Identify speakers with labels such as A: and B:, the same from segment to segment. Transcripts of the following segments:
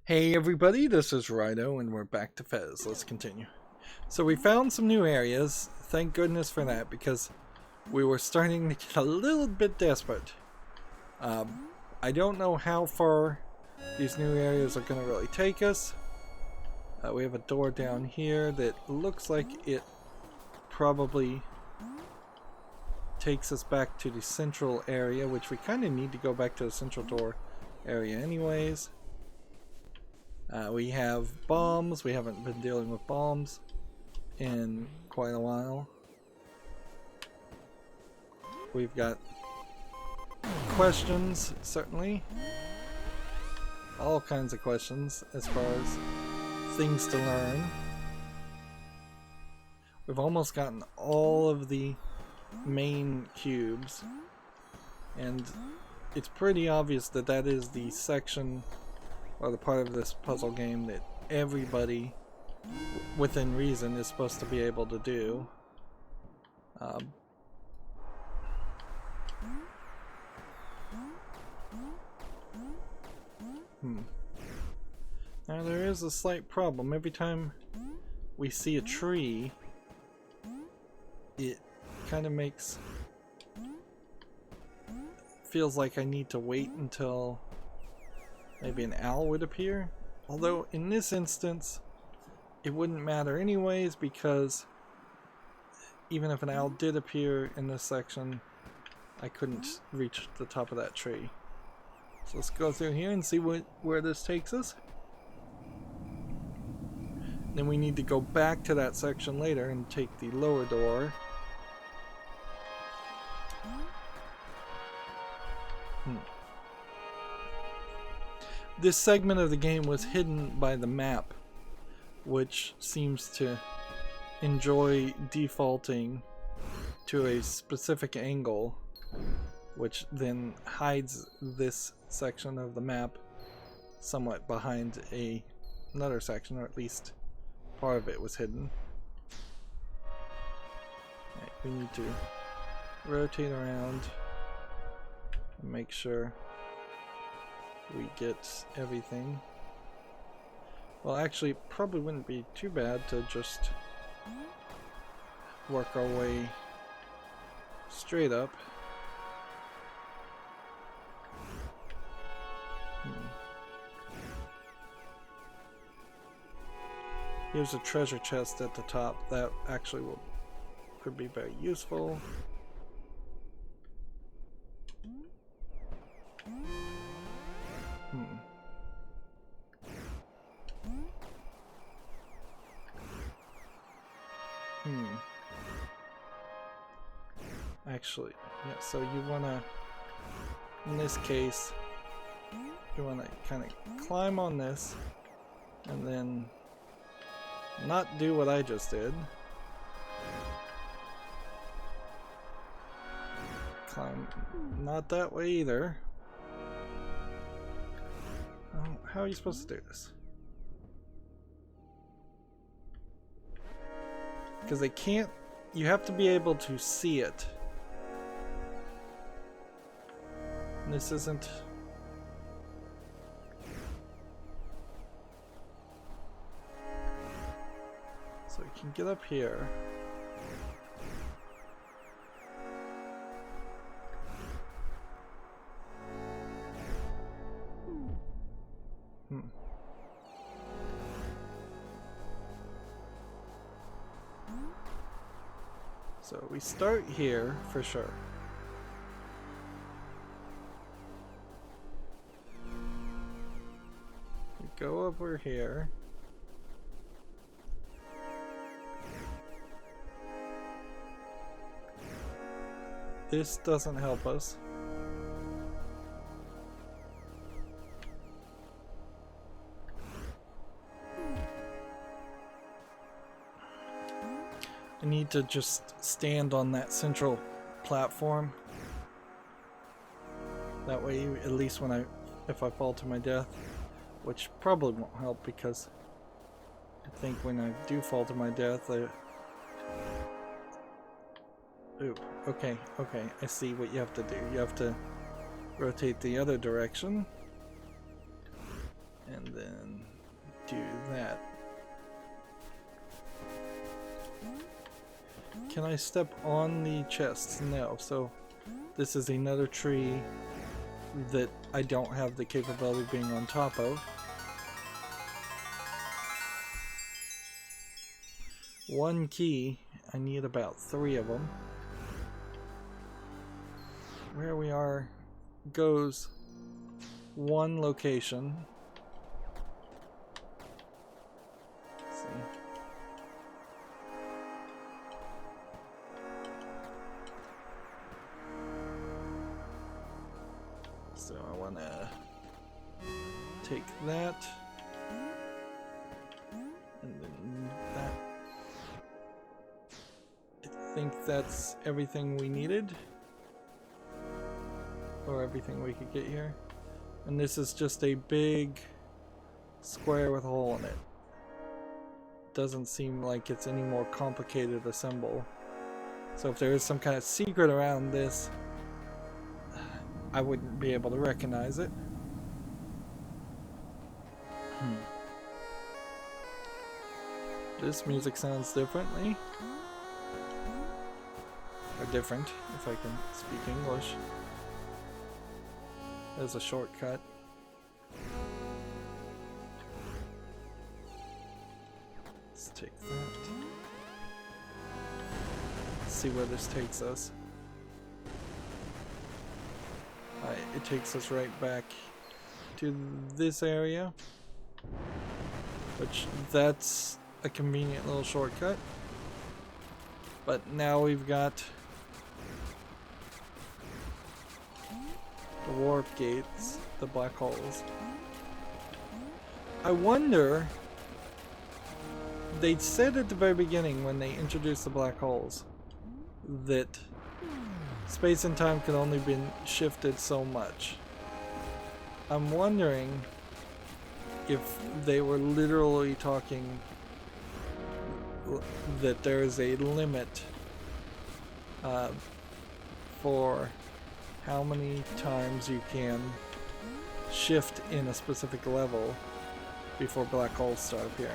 A: Hey everybody, this is Rydo and we're back to Fez. Let's continue. So we found some new areas. Thank goodness for that, because we were starting to get a little bit desperate. I don't know how far these new areas are going to really take us. We have a door down here that looks like it probably takes us back to the central area, which we kind of need to go back to the central door area anyways. We have bombs. We haven't been dealing with bombs in quite a while. We've got questions, certainly. All kinds of questions as far as things to learn. We've almost gotten all of the main cubes, and it's pretty obvious that that is the section or the part of this puzzle game that everybody within reason is supposed to be able to do. Now there is a slight problem. Every time we see a tree, it kind of feels like I need to wait until maybe an owl would appear. Although in this instance it wouldn't matter anyways, because even if an owl did appear in this section, I couldn't reach the top of that tree. So let's go through here and see where this takes us. Then we need to go back to that section later and take the lower door. This segment of the game was hidden by the map, which seems to enjoy defaulting to a specific angle, which then hides this section of the map somewhat behind another section, or at least part of it was hidden. Right, we need to rotate around and make sure we get everything. Well, actually, it probably wouldn't be too bad to just work our way straight up. Here's a treasure chest at the top. That actually could be very useful. Actually, yeah, so you wanna, in this case, you wanna kind of climb on this and then not do what I just did. Climb not that way either. Oh, how are you supposed to do this? Because they can't, you have to be able to see it. And this isn't. So we can get up here. So we start here for sure. We go over here. This doesn't help us. I need to just stand on that central platform. That way, at least if I fall to my death, which probably won't help, because I think when I do fall to my death, Oop, okay, I see what you have to do. You have to rotate the other direction. and then do that. Can I step on the chests? No. So this is another tree that I don't have the capability of being on top of. One key. I need about 3 of them. Where we are goes one location. Let's see. So I want to take that and then that. I think that's everything we needed, or everything we could get here. And this is just a big square with a hole in it. Doesn't seem like it's any more complicated to assemble. So if there is some kind of secret around this, I wouldn't be able to recognize it. This music sounds differently. Or different, if I can speak English. There's a shortcut. Let's take that. Let's see where this takes us. It takes us right back to this area, which that's a convenient little shortcut. But now we've got the warp gates, the black holes. I wonder, they said at the very beginning when they introduced the black holes that space and time could only be shifted so much. I'm wondering if they were literally talking that there is a limit for how many times you can shift in a specific level before black holes start appearing.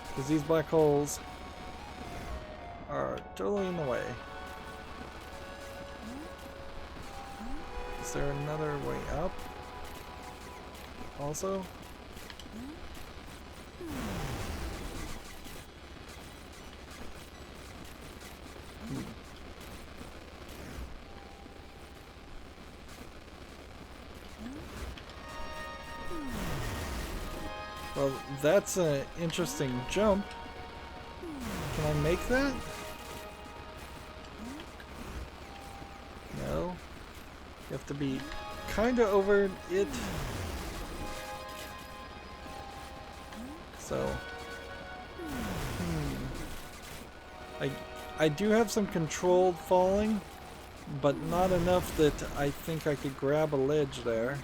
A: Because these black holes are totally in the way. Is there another way up? Also? Well, that's an interesting jump. Can I make that? No. You have to be kinda over it. So, I do have some controlled falling, but not enough that I think I could grab a ledge there.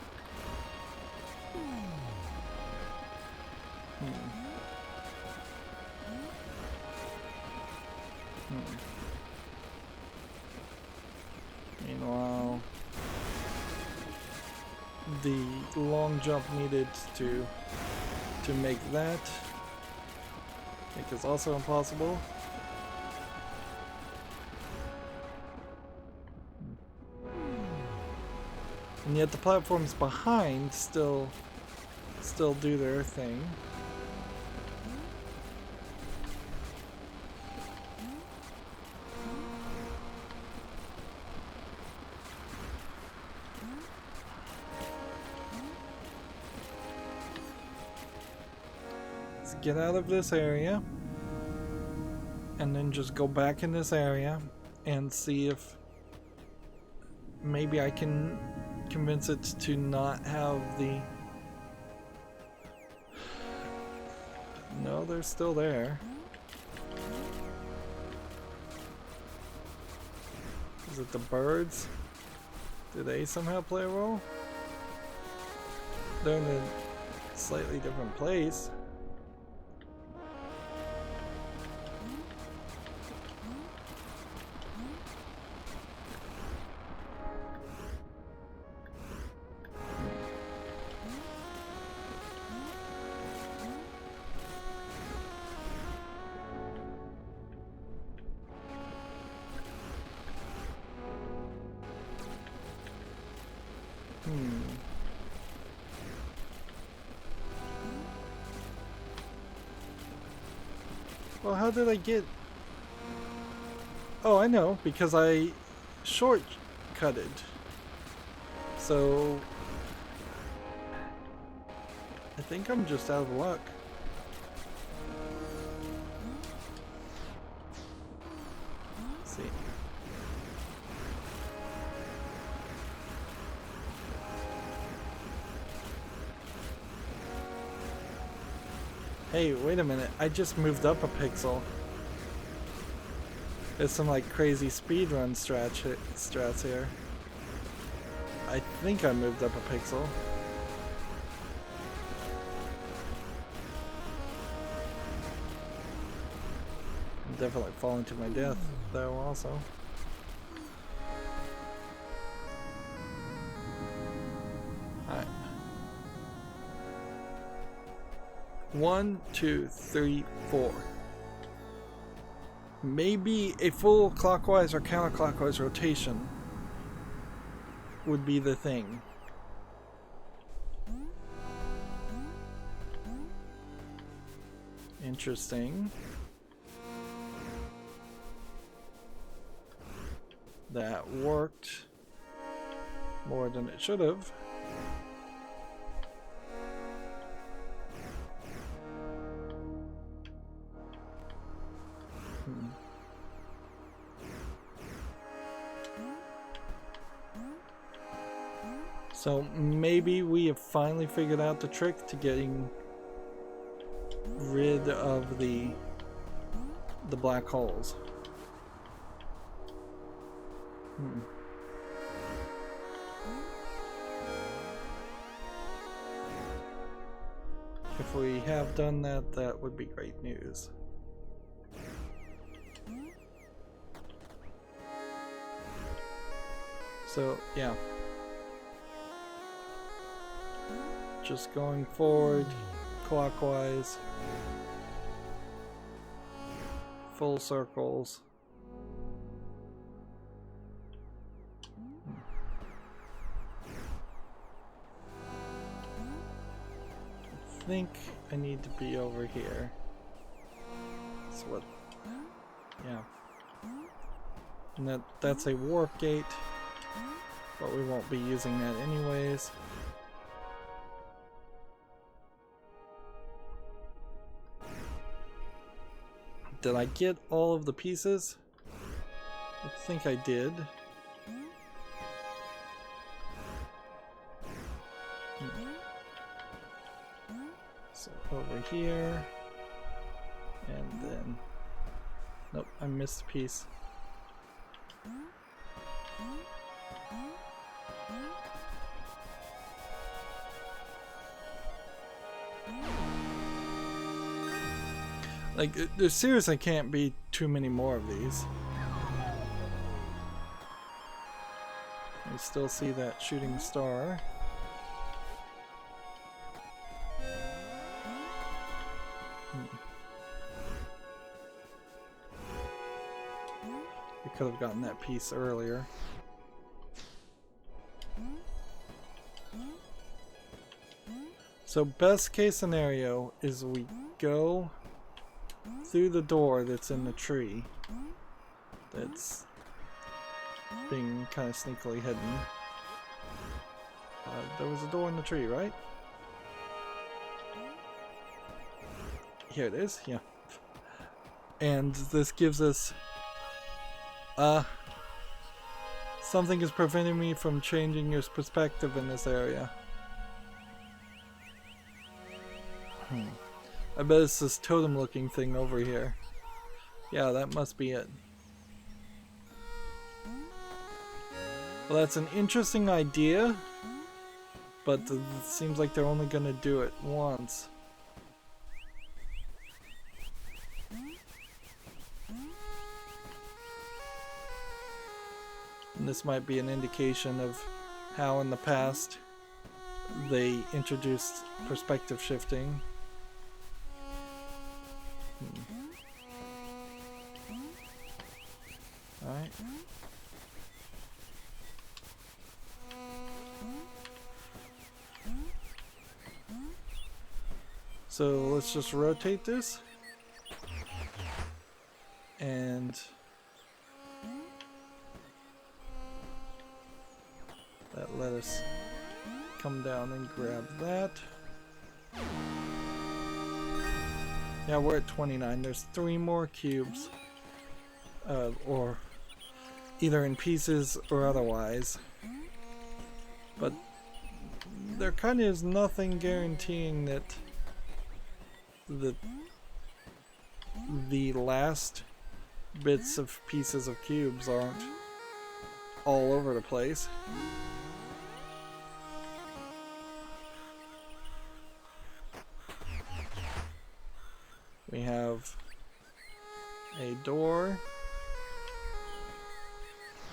A: Meanwhile, the long jump needed to make that, I think, is also impossible. And yet the platforms behind still do their thing. Let's get out of this area and then just go back in this area and see if maybe I can convince it to not have the... No, they're still there. Is it the birds? Do they somehow play a role? They're in a slightly different place. Well, how did I get... Oh, I know, because I shortcutted. So... I think I'm just out of luck. Let's see. Hey, wait a minute. I just moved up a pixel. There's some like crazy speedrun strats here. I think I moved up a pixel. I'm definitely falling to my death though also. Alright. 1, 2, 3, 4. Maybe a full clockwise or counterclockwise rotation would be the thing. Interesting. That worked more than it should have. So maybe we have finally figured out the trick to getting rid of the black holes. If we have done that, that would be great news. So, yeah. Just going forward, clockwise, full circles. I think I need to be over here. That's what, yeah. And that's a warp gate, but we won't be using that anyways. Did I get all of the pieces? I think I did. So over here, and then, nope, I missed a piece. Like, there seriously can't be too many more of these. I still see that shooting star. We could have gotten that piece earlier. So best case scenario is we go through the door that's in the tree that's being kind of sneakily hidden. There was a door in the tree, right? Here it is, yeah. And this gives us something is preventing me from changing your perspective in this area. I bet it's this totem looking thing over here. Yeah, that must be it. Well, that's an interesting idea, but it seems like they're only gonna do it once. And this might be an indication of how in the past they introduced perspective shifting. Alright. So let's just rotate this. And that let us come down and grab that. Yeah, we're at 29. There's 3 more cubes, or either in pieces or otherwise. But there kind of is nothing guaranteeing that the last bits of pieces of cubes aren't all over the place. We have a door,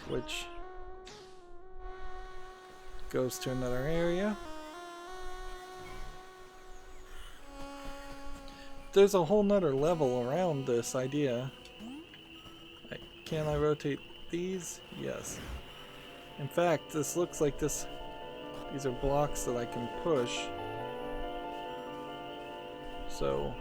A: which goes to another area. There's a whole nother level around this idea. Can I rotate these? Yes. In fact, this looks like these are blocks that I can push. So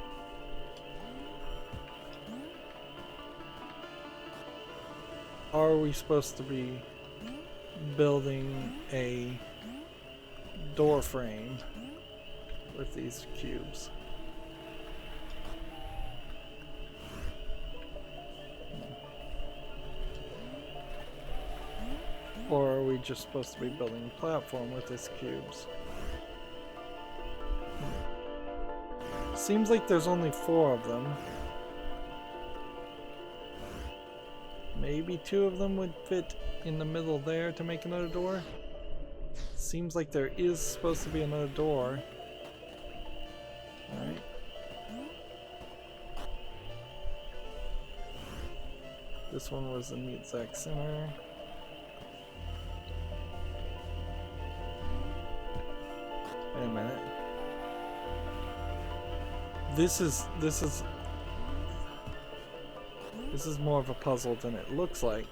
A: are we supposed to be building a door frame with these cubes? Or are we just supposed to be building a platform with these cubes? Seems like there's only 4 of them. Maybe 2 of them would fit in the middle there to make another door. Seems like there is supposed to be another door. Alright. This one was in the exact center. Wait a minute. This is more of a puzzle than it looks like.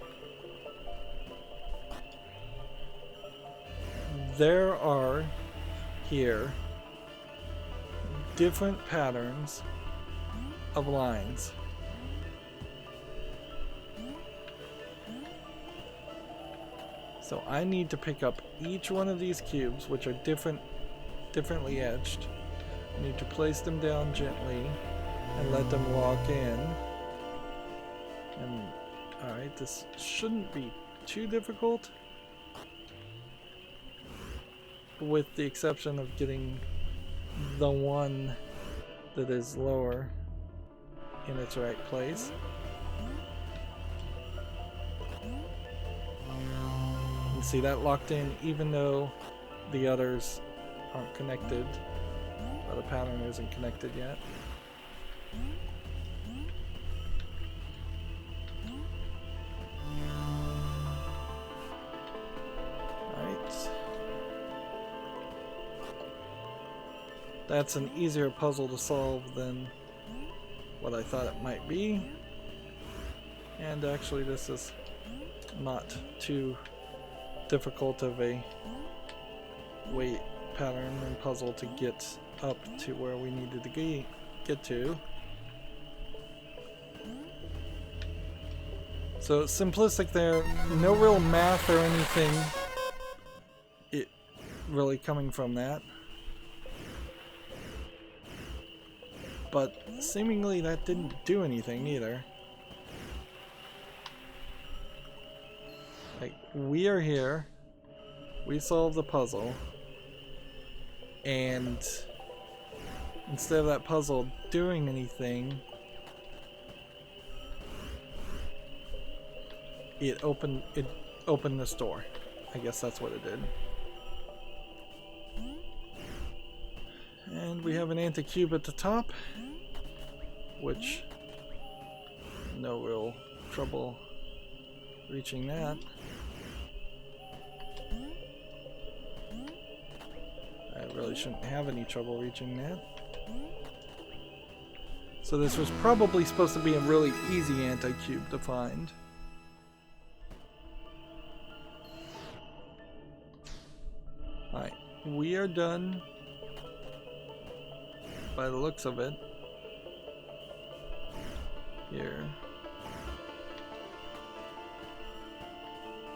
A: There are here different patterns of lines. So I need to pick up each one of these cubes, which are differently etched. I need to place them down gently and let them lock in. And alright, this shouldn't be too difficult, with the exception of getting the one that is lower in its right place. You see that locked in even though the others aren't connected, or the pattern isn't connected yet. That's an easier puzzle to solve than what I thought it might be. And actually this is not too difficult of a weight pattern and puzzle to get up to where we needed to get to. So simplistic there, no real math or anything really coming from that. But seemingly that didn't do anything either. Like, we are here, we solved the puzzle, and instead of that puzzle doing anything, it opened this door. I guess that's what it did. And we have an anti-cube at the top, which no real trouble reaching that. I really shouldn't have any trouble reaching that. So this was probably supposed to be a really easy anti-cube to find. Alright, we are done by the looks of it. Here.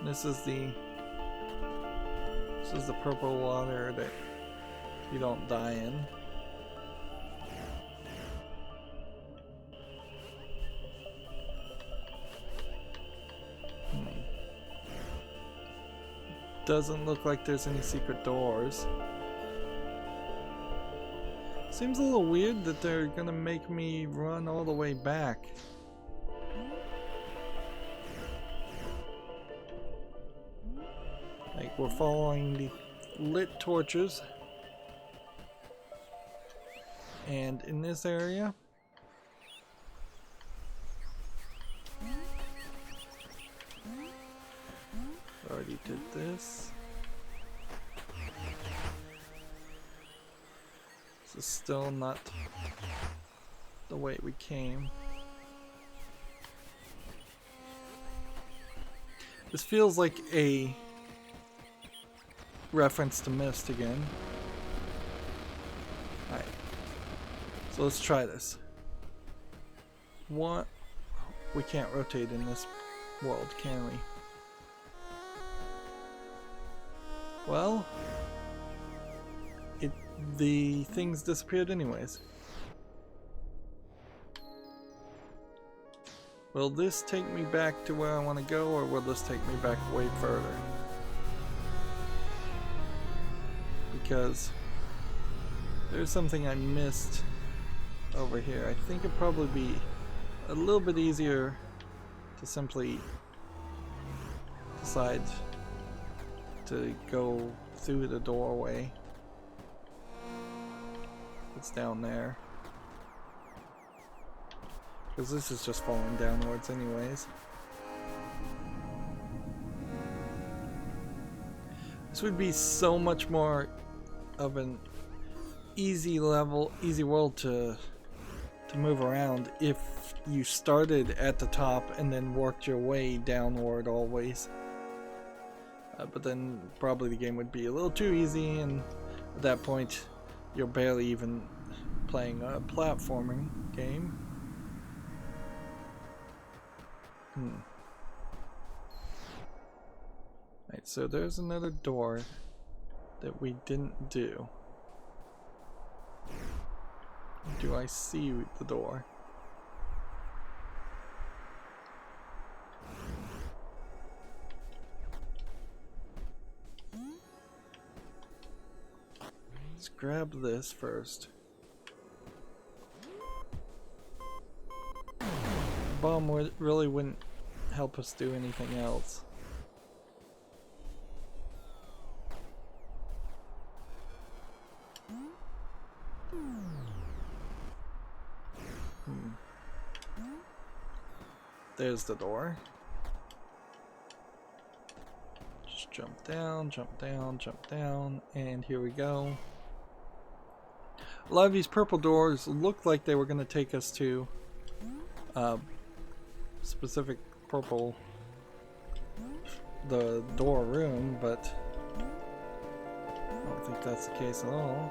A: This is the purple water that you don't die in. Doesn't look like there's any secret doors. Seems a little weird that they're gonna make me run all the way back. Like, we're following the lit torches. And in this area, already did this. This is still not the way we came. This feels like a reference to Myst again. Alright. So let's try this. What? We can't rotate in this world, can we? Well, the things disappeared anyways. Will this take me back to where I want to go, or will this take me back way further? Because there's something I missed over here. I think it'd probably be a little bit easier to simply decide to go through the doorway. It's down there. Because this is just falling downwards anyways. This would be so much more of an easy world to move around if you started at the top and then worked your way downward always. But then probably the game would be a little too easy, and at that point you're barely even playing a platforming game. Right, so there's another door that we didn't do. Do I see the door? Let's grab this first. Bomb really wouldn't help us do anything else. There's the door. Just jump down, jump down, jump down, and here we go. A lot of these purple doors looked like they were going to take us to specific purple the door room, but I don't think that's the case at all.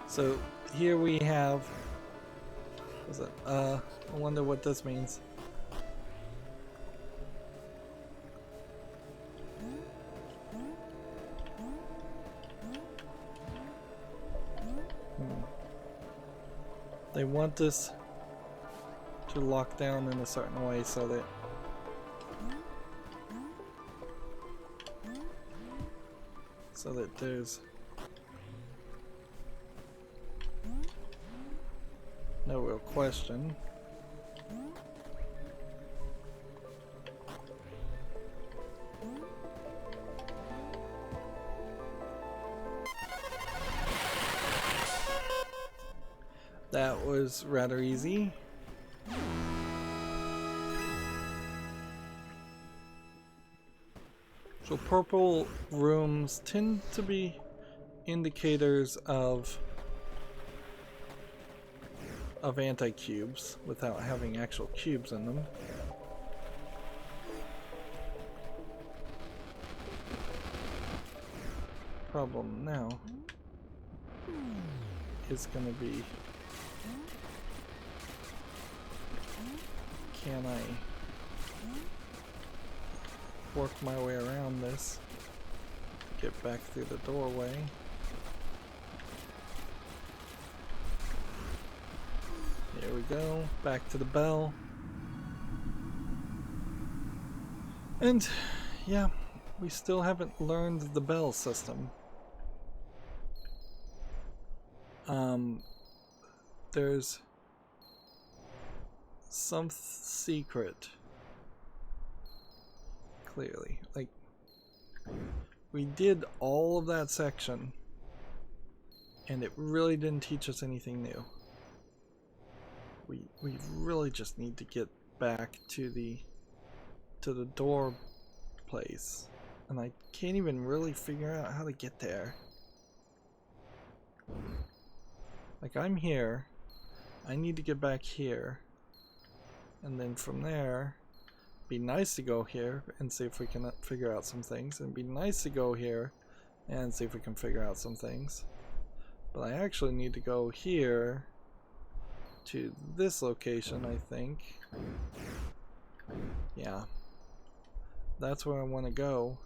A: So here we have, what's it? I wonder what this means. They want this to lock down in a certain way so that there's no real question. That was rather easy. So purple rooms tend to be indicators of anti-cubes without having actual cubes in them. Problem now is going to be can I work my way around this? Get back through the doorway. Here we go, back to the bell. And yeah, we still haven't learned the bell system. There's some secret, clearly. Like, we did all of that section, and it really didn't teach us anything new. We really just need to get back to the door place, and I can't even really figure out how to get there. Like, I'm here, I need to get back here, and then from there, be nice to go here and see if we can figure out some things, and be nice to go here and see if we can figure out some things. But I actually need to go here to this location, I think. Yeah, that's where I want to go.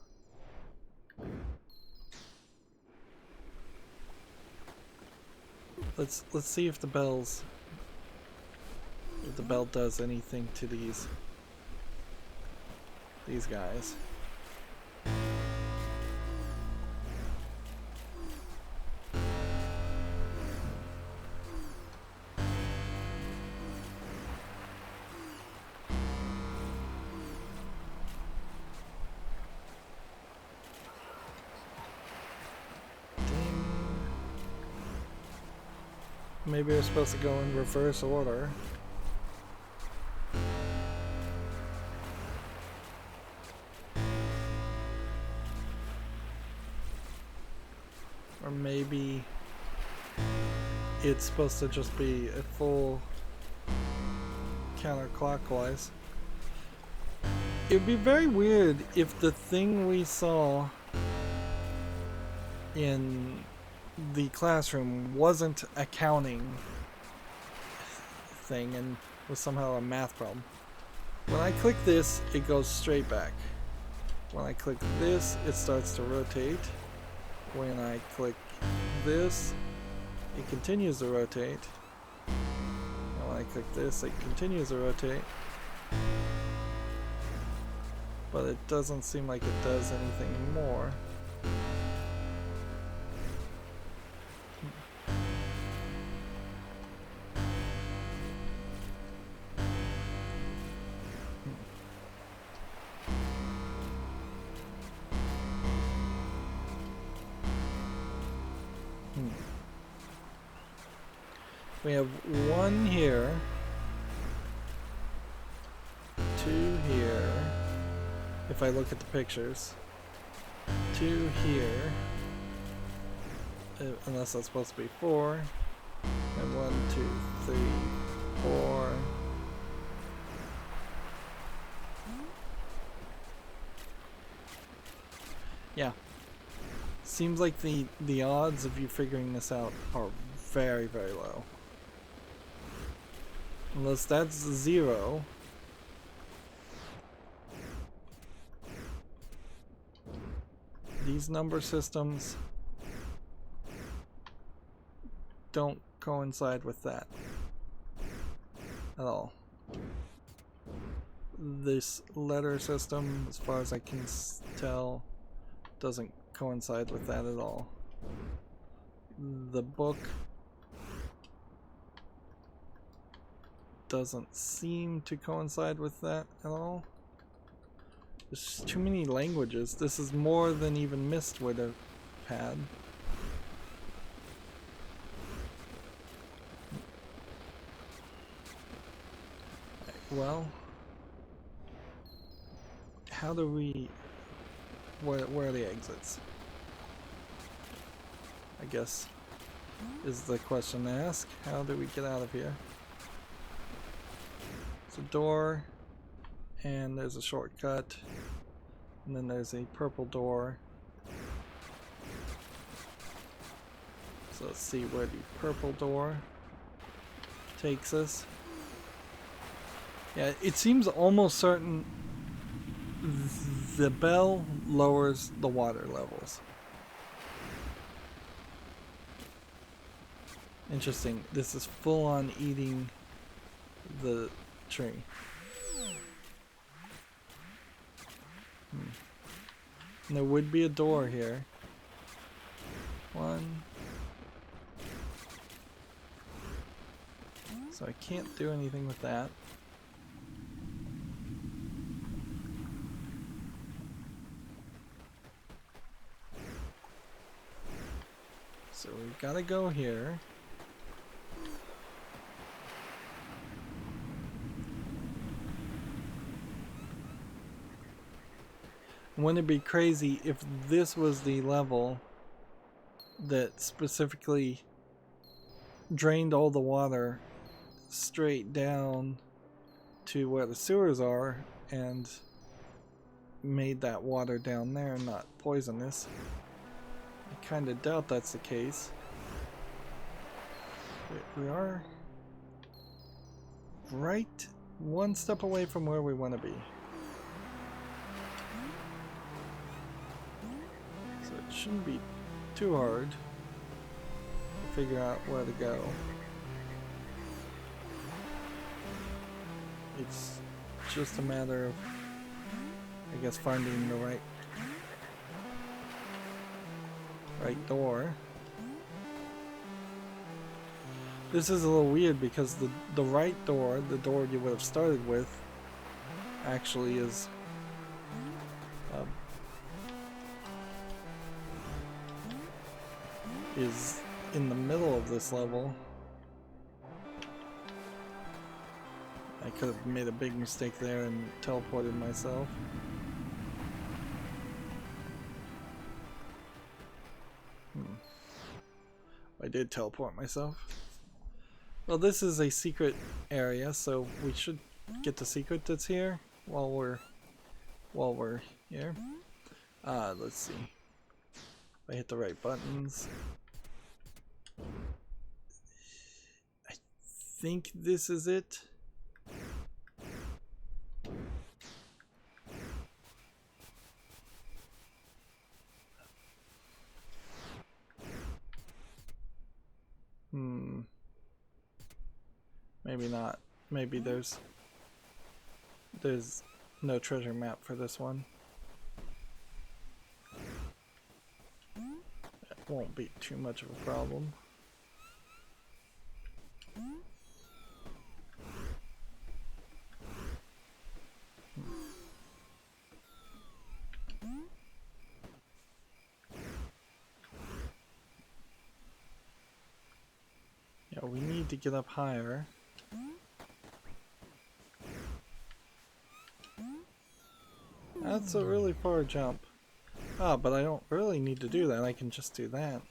A: Let's see if the bell does anything to these guys. Maybe we're supposed to go in reverse order. Or maybe it's supposed to just be a full counterclockwise. It would be very weird if the thing we saw in the classroom wasn't a counting thing and was somehow a math problem. When I click this, it goes straight back. When I click this, it starts to rotate. When I click this, it continues to rotate. And when I click this, it continues to rotate. But it doesn't seem like it does anything more. We have one here, two here, if I look at the pictures, two here, unless that's supposed to be four, and 1, 2, 3, 4. Yeah, seems like the odds of you figuring this out are very, very low. Unless that's 0. These number systems don't coincide with that at all. This letter system, as far as I can tell, doesn't coincide with that at all. The book doesn't seem to coincide with that at all. There's too many languages. This is more than even Myst would have had. Well, how do we... Where are the exits? I guess is the question to ask. How do we get out of here? A door, and there's a shortcut, and then there's a purple door. So let's see where the purple door takes us. Yeah, it seems almost certain the bell lowers the water levels. Interesting. This is full on eating the tree. And there would be a door here. One. So I can't do anything with that. So we've got to go here. Wouldn't it be crazy if this was the level that specifically drained all the water straight down to where the sewers are and made that water down there not poisonous? I kind of doubt that's the case. We are right one step away from where we want to be. So it shouldn't be too hard to figure out where to go. It's just a matter of, I guess, finding the right door. This is a little weird because the right door, the door you would have started with, actually is in the middle of this level. I could have made a big mistake there and teleported myself. I did teleport myself. Well, this is a secret area, so we should get the secret that's here while we're here. Let's see. If I hit the right buttons. I think this is it. Maybe not. Maybe there's no treasure map for this one. That won't be too much of a problem. Yeah, we need to get up higher. That's a really far jump. Ah, but I don't really need to do that. I can just do that.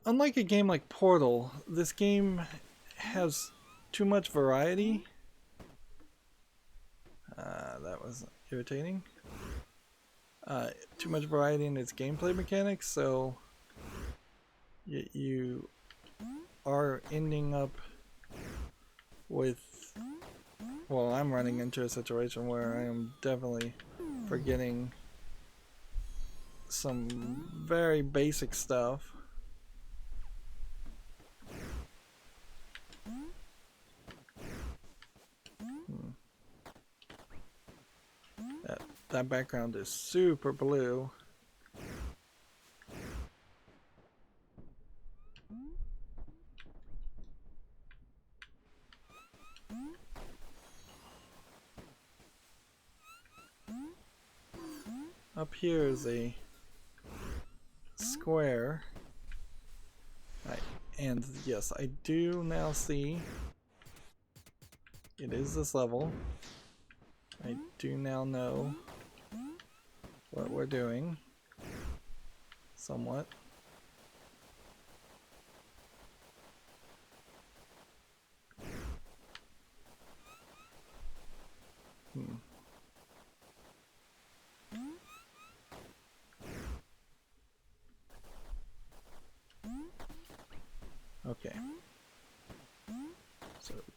A: Unlike a game like Portal, this game has too much variety. That was irritating. Too much variety in its gameplay mechanics, so you are ending up with, well, I'm running into a situation where I am definitely forgetting some very basic stuff. That background is super blue. Up here is a square. And yes, I do now see it is this level. I do now know what we're doing, somewhat.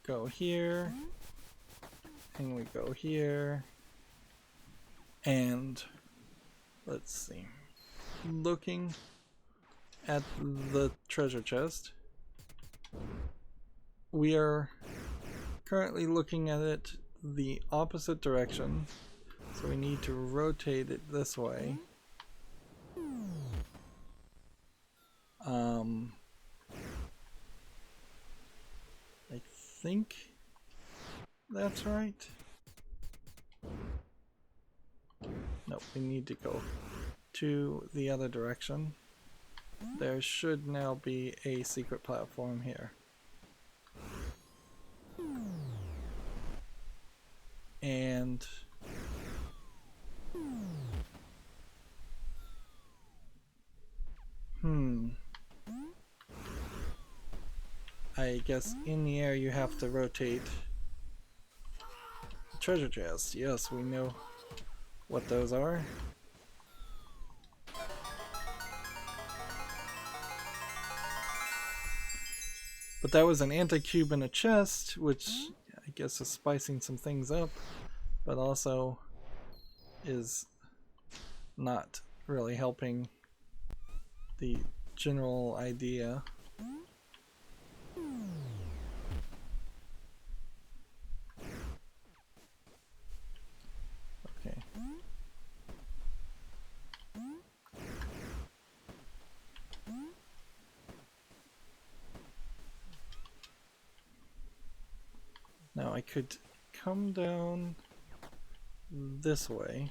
A: go here, and we go here, and let's see. Looking at the treasure chest, we are currently looking at it the opposite direction, so we need to rotate it this way. I think that's right. No, we need to go to the other direction. There should now be a secret platform here. And I guess in the air you have to rotate the treasure chest. Yes, we know what those are. But that was an anti-cube in a chest, which I guess is spicing some things up, but also is not really helping the general idea. Okay. Now I could come down this way.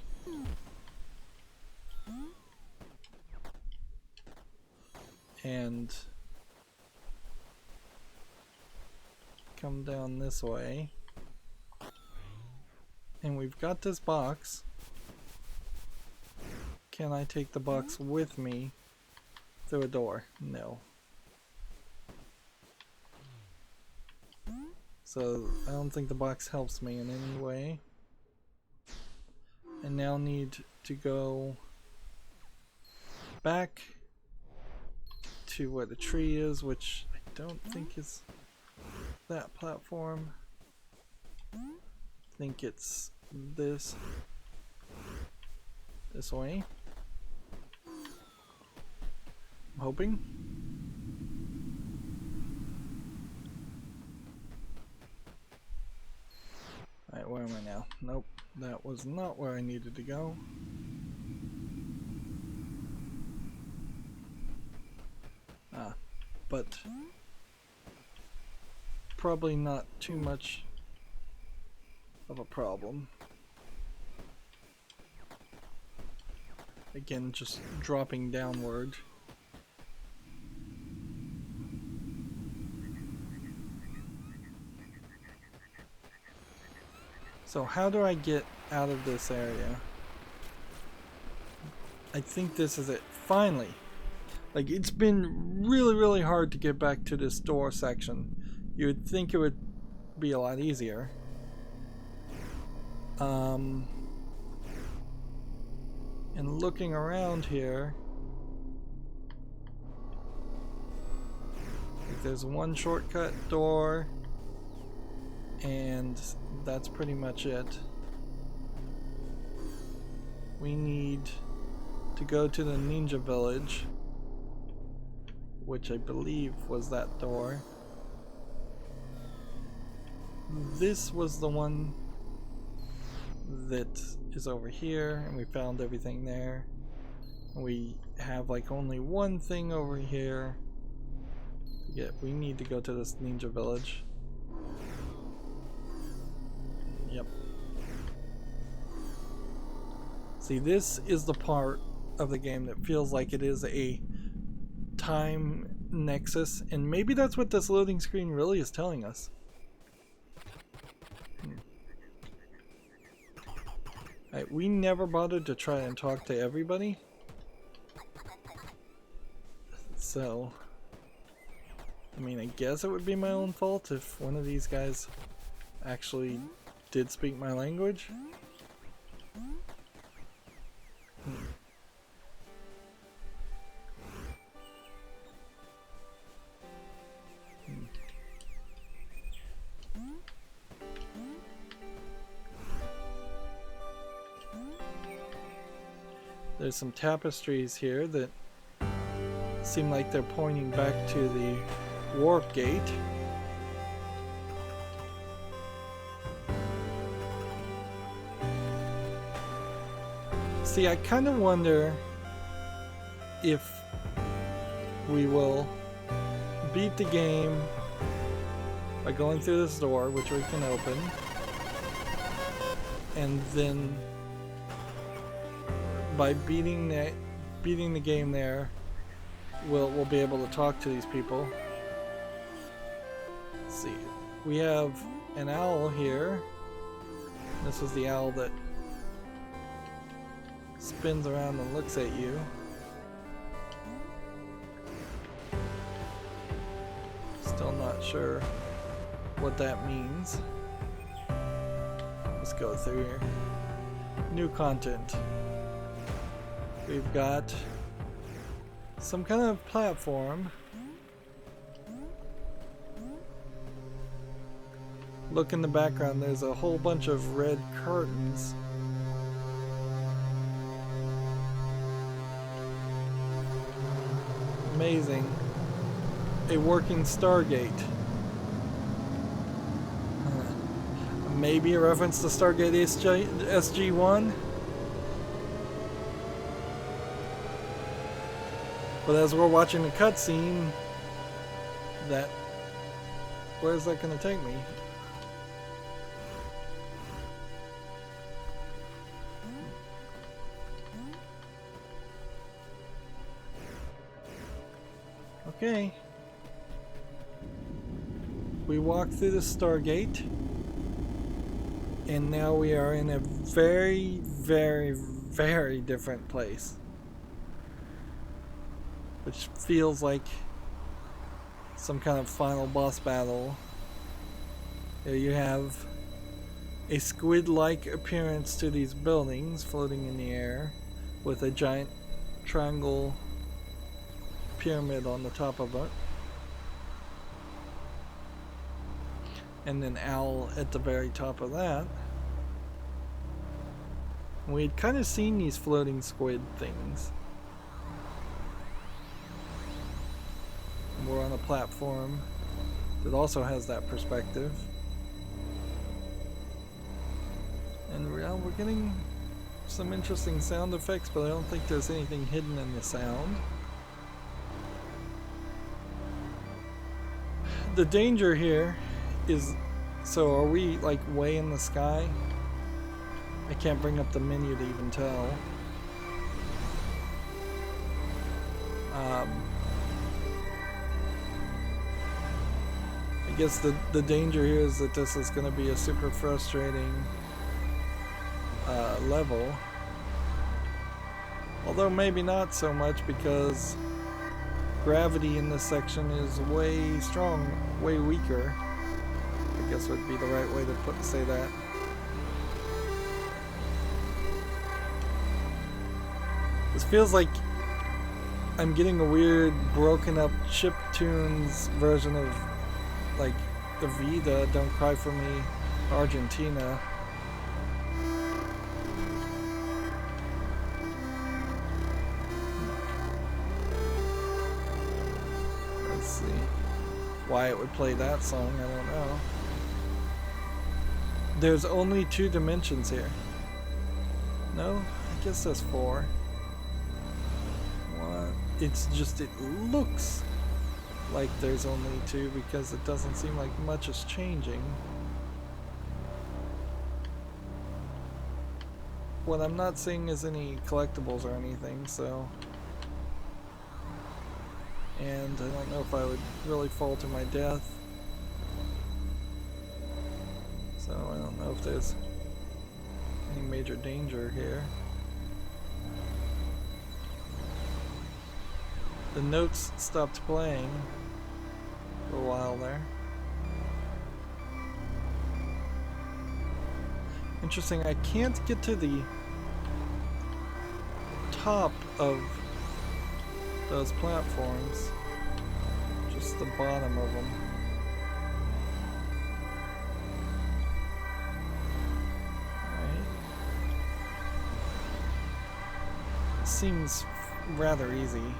A: And come down this way. And we've got this box. Can I take the box with me through a door? No. So I don't think the box helps me in any way. I now need to go back to where the tree is, which I don't think is that platform. I think it's this way. I'm hoping. Alright, where am I now? Nope, that was not where I needed to go. But probably not too much of a problem. Again, just dropping downward. So how do I get out of this area? I think this is it. Finally! Like, it's been really hard to get back to this door section. You would think it would be a lot easier. And looking around here, there's one shortcut door, and that's pretty much it. We need to go to the ninja village, which I believe was that door. This was the one that is over here, and we found everything there. We have like only one thing over here to get. We need to go to this ninja village. Yep. See, this is the part of the game that feels like it is a time nexus, and maybe that's what this loading screen really is telling us. Alright, we never bothered to try and talk to everybody. So, I mean, I guess it would be my own fault if one of these guys actually did speak my language. There's some tapestries here that seem like they're pointing back to the warp gate. See, I kind of wonder if we will beat the game by going through this door, which we can open, and then by beating the game there, we'll be able to talk to these people. Let's see, we have an owl here. This is the owl that spins around and looks at you. Still not sure what that means. Let's go through here. New content. We've got some kind of platform. Look in the background, there's a whole bunch of red curtains. Amazing. A working Stargate. Maybe a reference to Stargate SG-1? But as we're watching the cutscene, where's that going to take me? Okay. We walk through the Stargate, and now we are in a very, very, very different place. Which feels like some kind of final boss battle. Here you have a squid-like appearance to these buildings floating in the air with a giant triangle pyramid on the top of it. And an owl at the very top of that. We had kind of seen these floating squid things. We're on a platform that also has that perspective. And we're getting some interesting sound effects, but I don't think there's anything hidden in the sound. The danger here is, so are we like way in the sky? I can't bring up the menu to even tell. I guess the danger here is that this is going to be a super frustrating level. Although maybe not so much, because gravity in this section is way strong, way weaker. I guess would be the right way to say that. This feels like I'm getting a weird broken up chiptunes version of like Evita, Don't Cry For Me, Argentina. Let's see why it would play that song, I don't know. There's only 2 dimensions here. No? I guess there's 4. What? It's just, it looks like there's only 2 because it doesn't seem like much is changing. What I'm not seeing is any collectibles or anything, so... And I don't know if I would really fall to my death. So I don't know if there's any major danger here. The notes stopped playing for a while there. Interesting, I can't get to the top of those platforms, just the bottom of them. seems rather easy.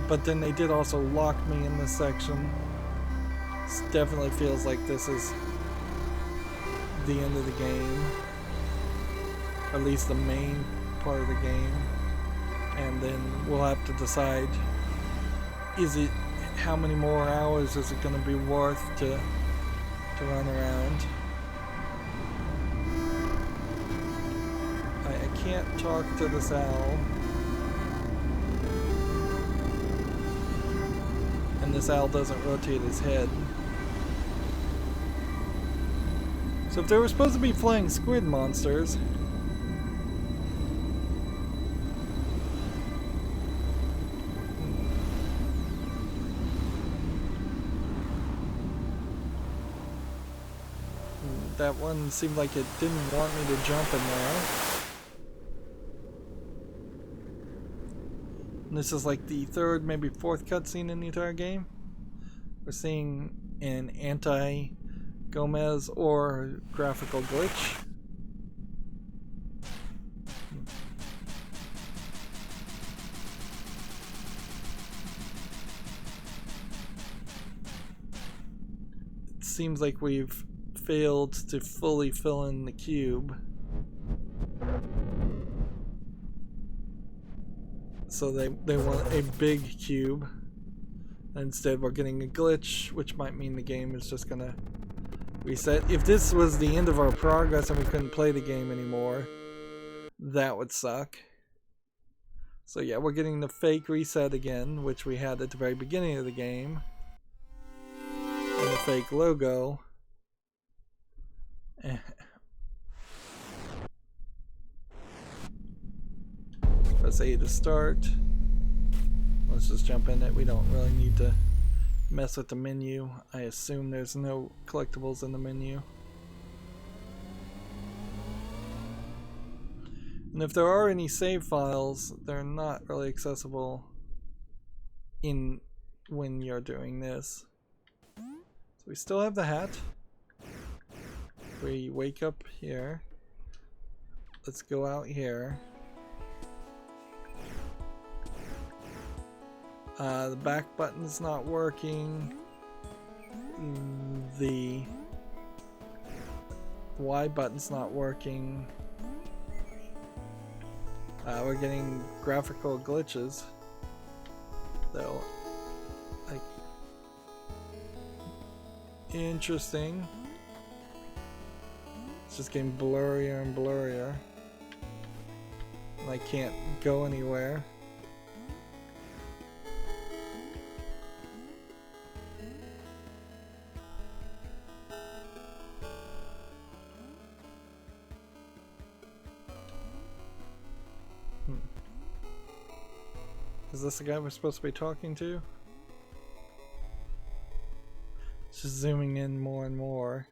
A: But then they did also lock me in this section. This definitely feels like this is the end of the game. Or at least the main part of the game. And then we'll have to decide, how many more hours is it going to be worth to run around. I can't talk to this owl. And this owl doesn't rotate his head. So if there were supposed to be flying squid monsters, that one seemed like it didn't want me to jump in there. And this is like the third, maybe fourth cutscene in the entire game. We're seeing an anti-Gomez or graphical glitch. It seems like we've failed to fully fill in the cube. So they want a big cube. Instead we're getting a glitch, which might mean the game is just gonna reset. If this was the end of our progress and we couldn't play the game anymore, that would suck. So yeah, we're getting the fake reset again, which we had at the very beginning of the game. And the fake logo. Press A to start. Let's just jump in it. We don't really need to mess with the menu. I assume there's no collectibles in the menu. And if there are any save files, they're not really accessible when you're doing this. So we still have the hat. We wake up here. Let's go out here. The back button's not working. The Y button's not working. We're getting graphical glitches, though. Like, interesting. It's just getting blurrier and blurrier. And I can't go anywhere. Is this the guy we're supposed to be talking to? It's just zooming in more and more.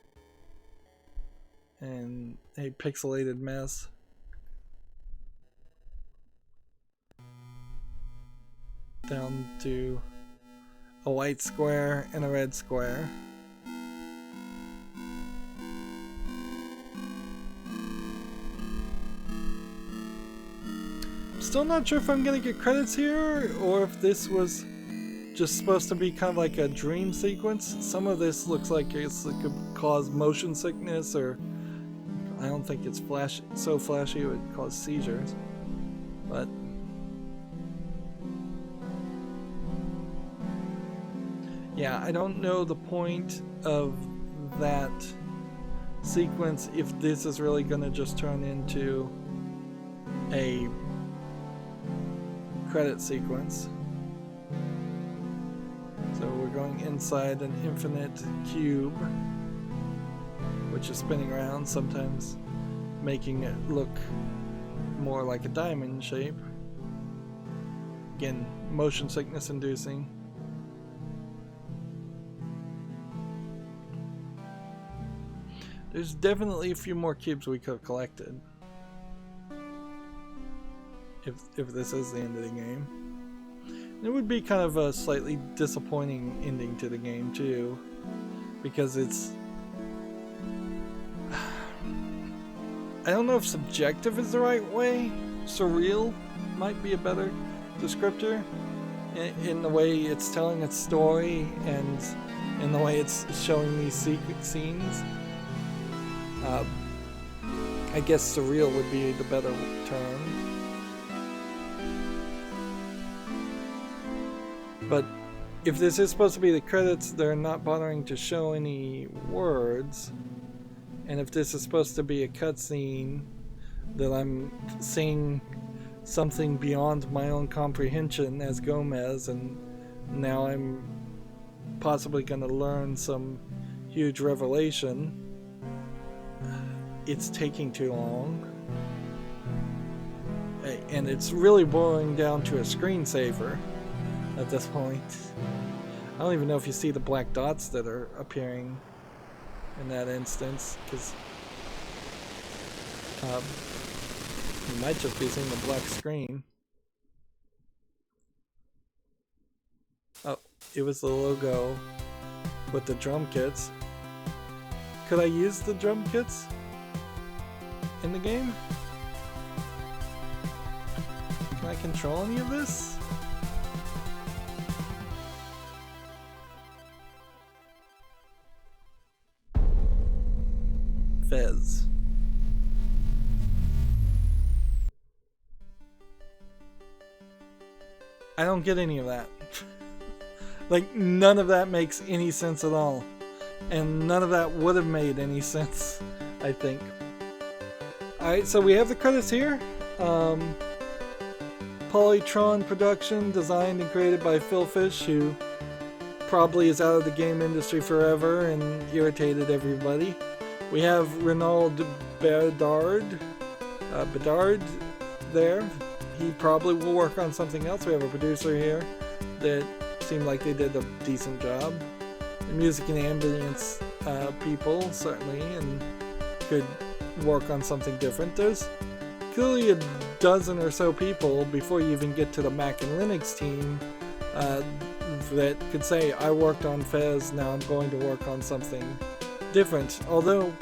A: And a pixelated mess. Down to a white square and a red square. Still not sure if I'm gonna get credits here or if this was just supposed to be kind of like a dream sequence. Some of this looks like it could cause motion sickness, or I don't think it's so flashy it would cause seizures. But yeah, I don't know the point of that sequence if this is really gonna just turn into a credit sequence. So we're going inside an infinite cube, which is spinning around, sometimes making it look more like a diamond shape. Again, motion sickness inducing. There's definitely a few more cubes we could have collected. If this is the end of the game. It would be kind of a slightly disappointing ending to the game too, because it's I don't know if subjective is the right way. Surreal might be a better descriptor in the way it's telling its story and in the way it's showing these secret scenes. I guess surreal would be the better term. But if this is supposed to be the credits, they're not bothering to show any words. And if this is supposed to be a cutscene, that I'm seeing something beyond my own comprehension as Gomez, and now I'm possibly going to learn some huge revelation, it's taking too long. And it's really boiling down to a screensaver at this point. I don't even know if you see the black dots that are appearing in that instance, because you might just be seeing the black screen. Oh, it was the logo with the drum kits. Could I use the drum kits in the game? Can I control any of this? Fez. I don't get any of that. Like, none of that makes any sense at all. And none of that would have made any sense, I think. Alright, so we have the credits here. Polytron production, designed and created by Phil Fish, who probably is out of the game industry forever and irritated everybody. We have Renaud Bedard there. He probably will work on something else. We have a producer here that seemed like they did a decent job. The music and ambience people, certainly, and could work on something different. There's clearly a dozen or so people before you even get to the Mac and Linux team that could say, I worked on Fez, now I'm going to work on something different. Although,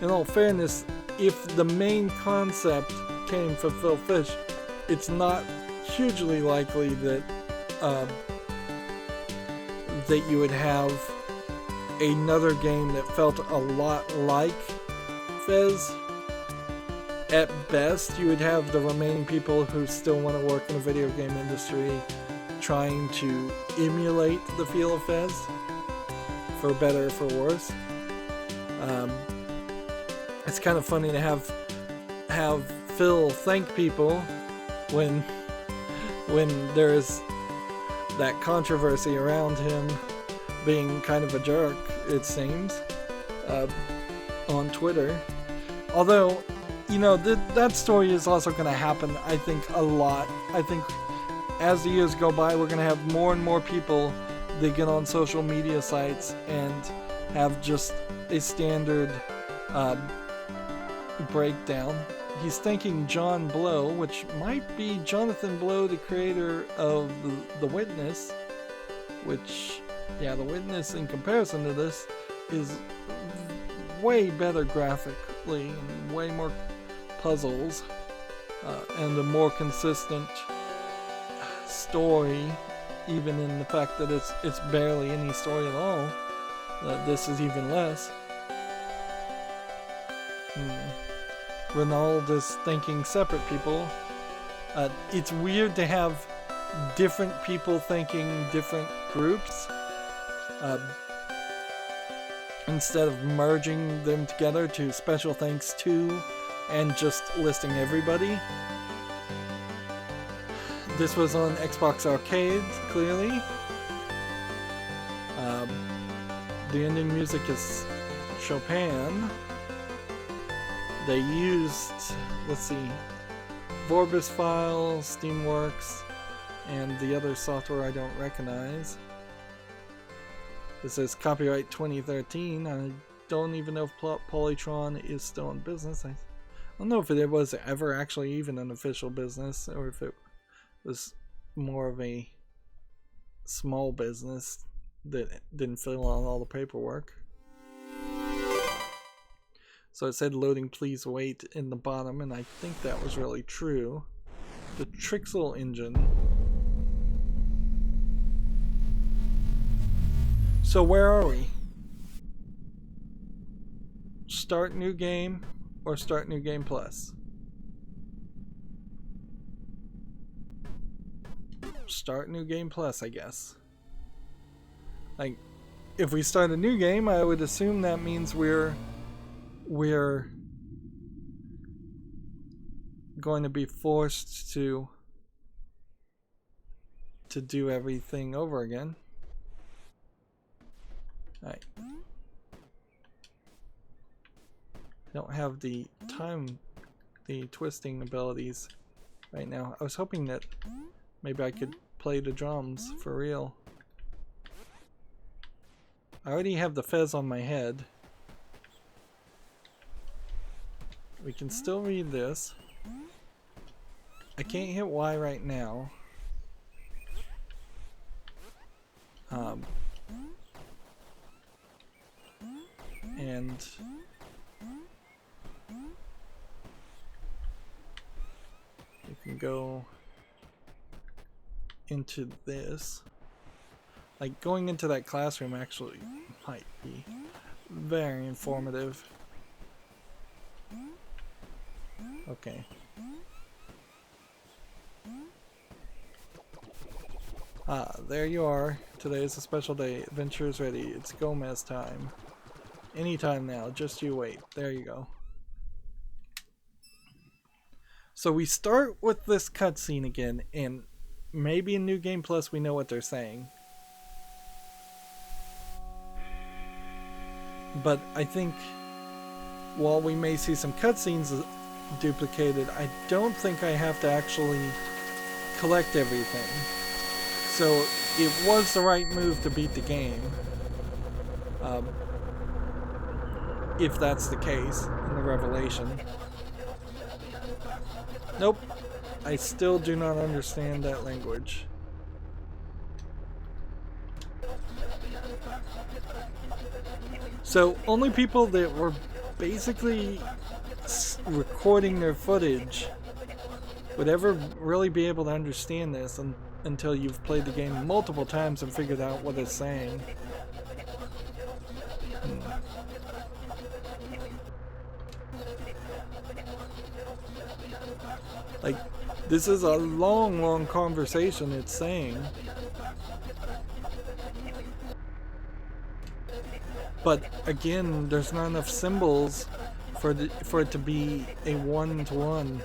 A: in all fairness, if the main concept came from Phil Fish, it's not hugely likely that that you would have another game that felt a lot like Fez. At best, you would have the remaining people who still want to work in the video game industry trying to emulate the feel of Fez, for better or for worse. It's kind of funny to have Phil thank people when there's that controversy around him being kind of a jerk, it seems, on Twitter. Although, you know, that story is also going to happen, I think, a lot. I think as the years go by, we're going to have more and more people that get on social media sites and have just a standard breakdown. He's thanking John Blow, which might be Jonathan Blow, the creator of The Witness, which, yeah, The Witness in comparison to this is way better graphically and way more puzzles and a more consistent story, even in the fact that it's barely any story at all. This is even less. Renaud is thanking separate people. It's weird to have different people thanking different groups instead of merging them together to special thanks to and just listing everybody. This was on Xbox Arcade, clearly. The ending music is Chopin. They used, let's see, Vorbis File, Steamworks, and the other software I don't recognize. This says copyright 2013. I don't even know if Polytron is still in business. I don't know if it was ever actually even an official business, or if it was more of a small business that didn't fill out all the paperwork. So it said loading, please wait in the bottom, and I think that was really true. The Trixel engine. So where are we? Start new game or start new game plus? Start new game plus, I guess. Like, if we start a new game, I would assume that means we're going to be forced to do everything over again. Alright. Don't have the twisting abilities right now. I was hoping that maybe I could play the drums for real. I already have the fez on my head. We can still read this. I can't hit Y right now. And you can go into this. Like, going into that classroom actually might be very informative. Okay. Ah, there you are. Today is a special day. Adventure is ready. It's Gomez time. Anytime now. Just you wait. There you go. So we start with this cutscene again, and maybe in New Game Plus we know what they're saying. But I think while we may see some cutscenes duplicated, I don't think I have to actually collect everything. So it was the right move to beat the game. If that's the case in the revelation. Nope. I still do not understand that language. So only people that were basically recording their footage would ever really be able to understand this until you've played the game multiple times and figured out what it's saying. Like, this is a long conversation it's saying. But again, there's not enough symbols for it to be a one-to-one.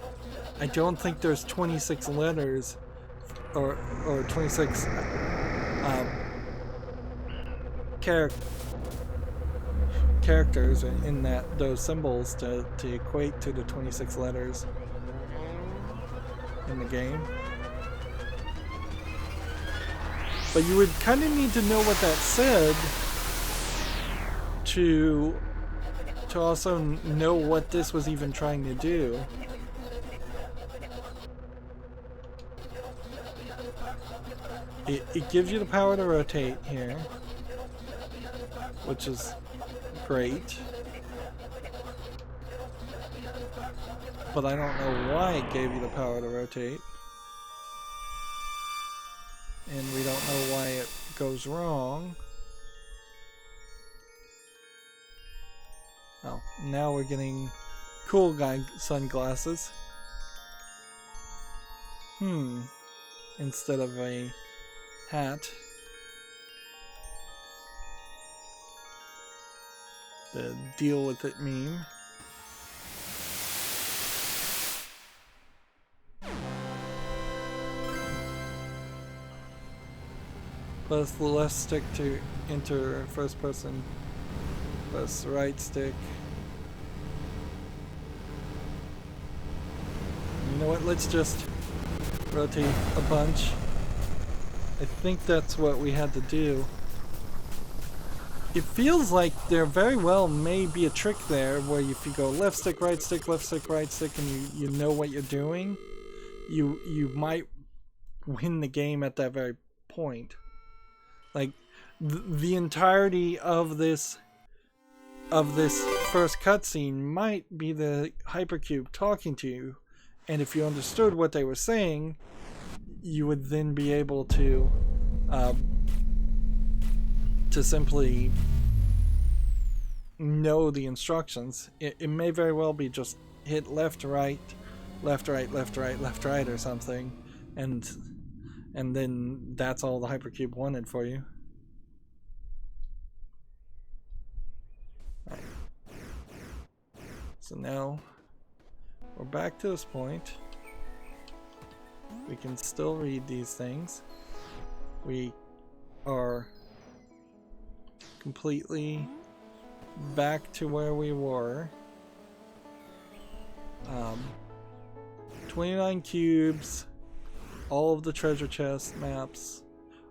A: I don't think there's 26 letters or 26 characters in those symbols to equate to the 26 letters in the game. But you would kind of need to know what that said to also know what this was even trying to do. It gives you the power to rotate here, which is great. But I don't know why it gave you the power to rotate. And we don't know why it goes wrong. Oh, now we're getting cool guy sunglasses. Instead of a hat. The deal with it meme. Press the left stick to enter first person. Press the right stick. You know what? Let's just rotate a bunch. I think that's what we had to do. It feels like there very well may be a trick there where if you go left stick, right stick, and you know what you're doing, you might win the game at that very point. Like the entirety of this first cutscene might be the hypercube talking to you, and if you understood what they were saying, you would then be able to simply know the instructions. It may very well be just hit left, right, left, right, left, right, left, right, or something, and then that's all the hypercube wanted for you. Right. So now we're back to this point. We can still read these things. We are completely back to where we were. 29 cubes, all of the treasure chest maps,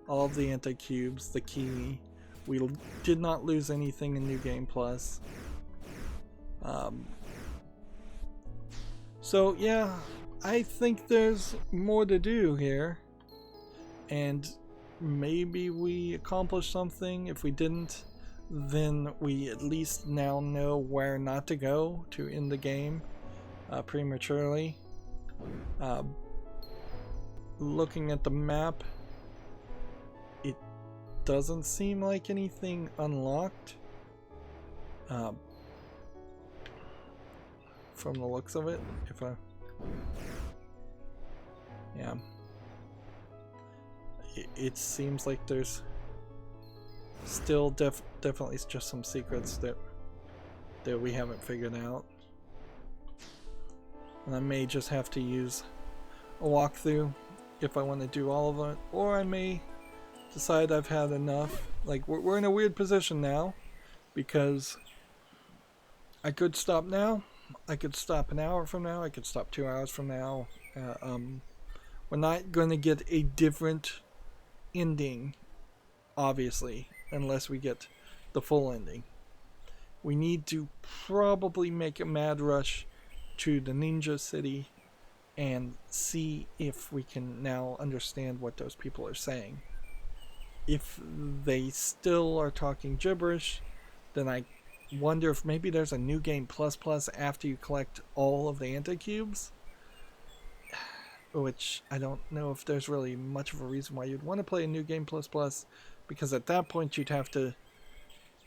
A: all of the anti-cubes, the key. We did not lose anything in New Game Plus. So yeah, I think there's more to do here, and maybe we accomplished something. If we didn't, then we at least now know where not to go to end the game prematurely. Looking at the map, it doesn't seem like anything unlocked from the looks of it. Yeah, it seems like there's still definitely just some secrets that we haven't figured out, and I may just have to use a walkthrough if I want to do all of it, or I may decide I've had enough. Like, we're in a weird position now, because I could stop now, I could stop an hour from now, I could stop 2 hours from now. We're not going to get a different ending, obviously, unless we get the full ending. We need to probably make a mad rush to the Ninja City and see if we can now understand what those people are saying. If they still are talking gibberish, then I wonder if maybe there's a New Game Plus after you collect all of the anti-cubes, which I don't know if there's really much of a reason why you'd want to play a New Game Plus, because at that point you'd have to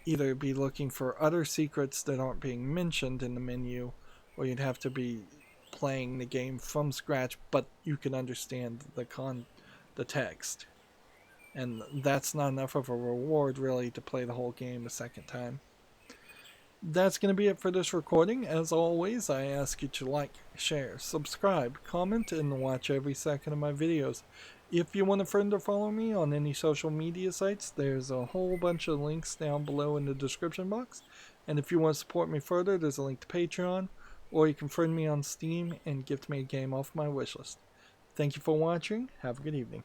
A: either be looking for other secrets that aren't being mentioned in the menu, or you'd have to be playing the game from scratch, but you can understand the text, and that's not enough of a reward really to play the whole game a second time. That's going to be it for this recording. As always, I ask you to like, share, subscribe, comment, and watch every second of my videos. If you want a friend or follow me on any social media sites, there's a whole bunch of links down below in the description box. And if you want to support me further, there's a link to Patreon, or you can friend me on Steam and gift me a game off my wishlist. Thank you for watching. Have a good evening.